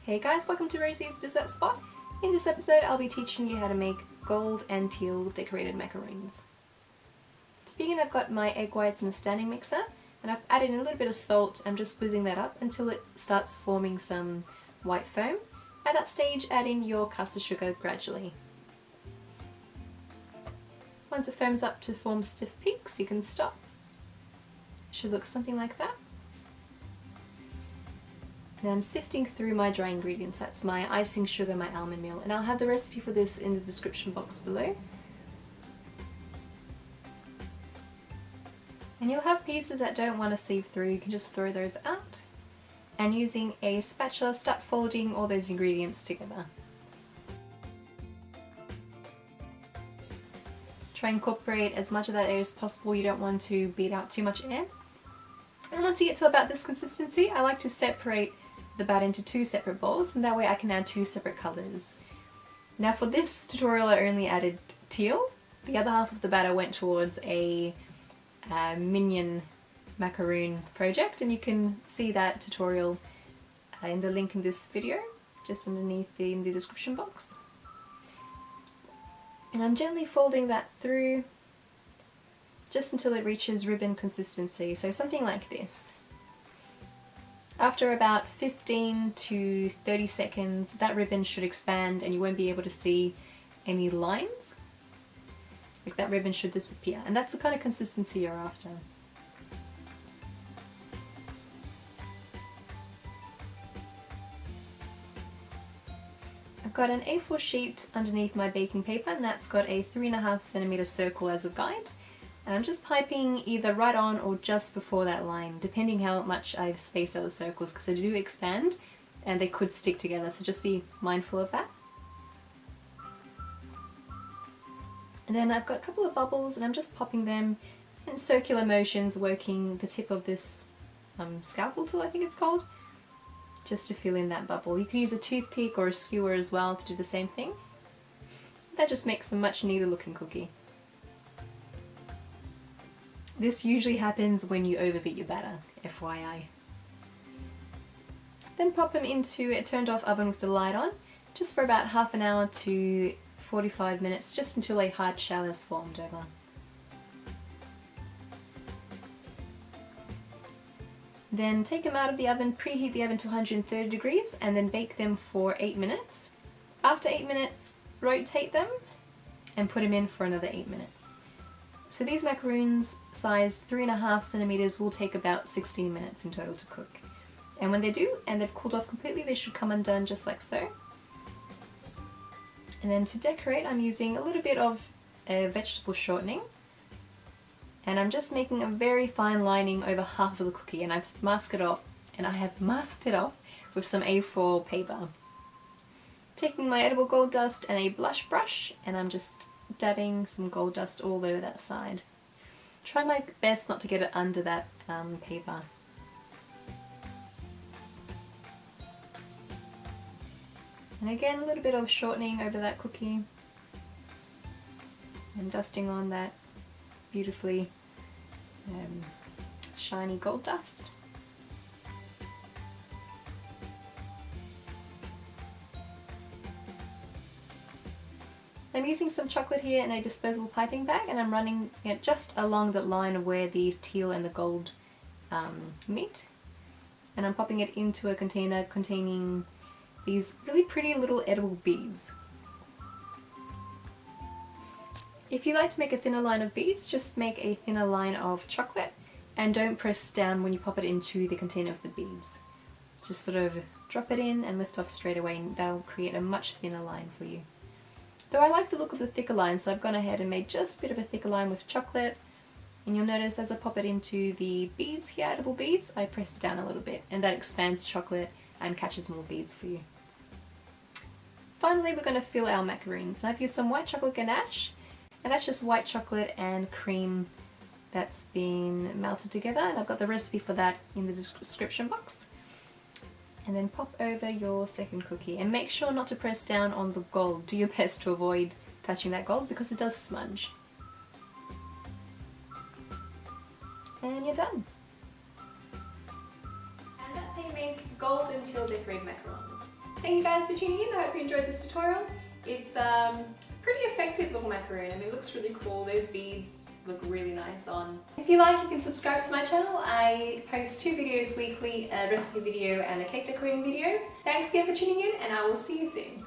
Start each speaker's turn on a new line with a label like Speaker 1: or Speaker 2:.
Speaker 1: Hey guys, welcome to Rosie's Dessert Spot. In this episode I'll be teaching you how to make gold and teal decorated macarons. To begin, I've got my egg whites in a standing mixer and I've added in a little bit of salt. I'm just whizzing that up until it starts forming some white foam. At that stage, add in your caster sugar gradually. Once it foams up to form stiff peaks, you can stop. It should look something like that. Now I'm sifting through my dry ingredients. That's my icing sugar, my almond meal, and I'll have the recipe for this in the description box below. And you'll have pieces that don't want to sieve through, you can just throw those out. And using a spatula, start folding all those ingredients together. Try and incorporate as much of that air as possible, you don't want to beat out too much air. And once you get to about this consistency, I like to separate the batter into two separate bowls, and that way I can add two separate colours. Now for this tutorial I only added teal. The other half of the batter went towards a minion macaroon project, and you can see that tutorial in the link in this video, just underneath in the description box. And I'm gently folding that through just until it reaches ribbon consistency, so something like this. After about 15 to 30 seconds, that ribbon should expand and you won't be able to see any lines. Like that ribbon should disappear, and that's the kind of consistency you're after. I've got an A4 sheet underneath my baking paper, and that's got a 3.5 centimeter circle as a guide. And I'm just piping either right on or just before that line, depending how much I've spaced out the circles, because they do expand and they could stick together, so just be mindful of that. And then I've got a couple of bubbles and I'm just popping them in circular motions, working the tip of this scalpel tool, I think it's called, just to fill in that bubble. You can use a toothpick or a skewer as well to do the same thing. That just makes a much neater looking cookie. This usually happens when you overbeat your batter, FYI. Then pop them into a turned off oven with the light on, just for about half an hour to 45 minutes, just until a hard shell has formed over. Then take them out of the oven, preheat the oven to 130 degrees, and then bake them for 8 minutes. After 8 minutes, rotate them and put them in for another 8 minutes. So these macaroons, size 3.5 centimeters, will take about 16 minutes in total to cook. And when they do, and they've cooled off completely, they should come undone just like so. And then to decorate, I'm using a little bit of vegetable shortening. And I'm just making a very fine lining over half of the cookie, and I've masked it off, and I have masked it off with some A4 paper. Taking my edible gold dust and a blush brush, and I'm just dabbing some gold dust all over that side. Try my best not to get it under that paper. And again, a little bit of shortening over that cookie and dusting on that beautifully shiny gold dust. I'm using some chocolate here in a disposable piping bag, and I'm running it just along the line of where the teal and the gold meet. And I'm popping it into a container containing these really pretty little edible beads. If you like to make a thinner line of beads, just make a thinner line of chocolate and don't press down when you pop it into the container of the beads. Just sort of drop it in and lift off straight away, and that'll create a much thinner line for you. Though I like the look of the thicker line, so I've gone ahead and made just a bit of a thicker line with chocolate. And you'll notice as I pop it into the beads here, edible beads, I press it down a little bit, and that expands chocolate and catches more beads for you. Finally, we're going to fill our macaroons. I've used some white chocolate ganache, and that's just white chocolate and cream that's been melted together, and I've got the recipe for that in the description box. And then pop over your second cookie, and make sure not to press down on the gold. Do your best to avoid touching that gold because it does smudge. And you're done. And that's how you make gold and teal decorated macarons. Thank you guys for tuning in. I hope you enjoyed this tutorial. It's pretty effective little macaroon. I mean, it looks really cool. Those beads look really nice on. If you like, you can subscribe to my channel. I post 2 videos weekly, a recipe video and a cake decorating video. Thanks again for tuning in, and I will see you soon.